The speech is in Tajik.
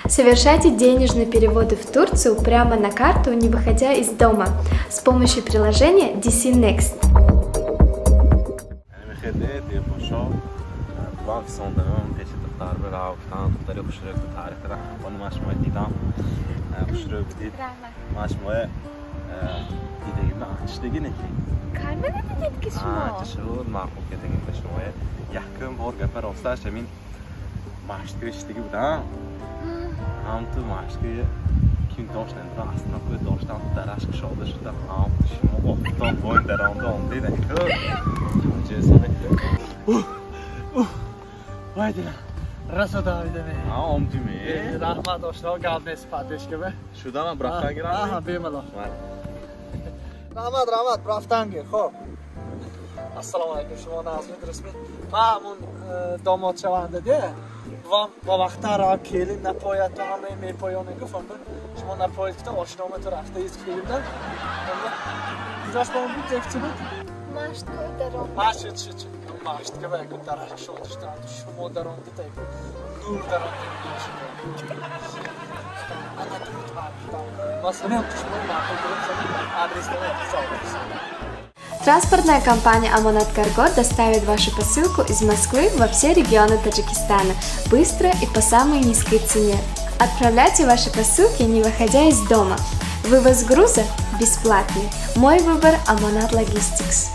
Совершайте денежные переводы в Турцию прямо на карту, не выходя из дома, с помощью приложения DC Next. هم تو مشکی کیم داشتن راست نکوی داشتن درش شده شده هم شما افتان باین در آنده آنده نکرد جزمه وایده رسو داویده می آمدی می رحمت داشته و گل نیست پدش که به شده من برفتن گیرم آها بیملا رحمت برفتن گیر خب السلام علیکم شما نازمید رسمی ما همون داماد شونده ده با وقت را کلی نپاید تو همه میپایانه گفتم شما نپاید که آشنامه تو رفته ایست کلی بودن اینجاش با اون بود یک چی بود؟ مشت که دران چی مشت که بگم درش شدش دران تو شما دران دیده دور دران دیده انا درود برفتم مثلا هم تو شما نپاید درست آدرس دارد ساوید. Транспортная компания Amonat Cargo доставит вашу посылку из Москвы во все регионы Таджикистана быстро и по самой низкой цене. Отправляйте ваши посылки, не выходя из дома. Вывоз груза бесплатный. Мой выбор Amonat Logistics.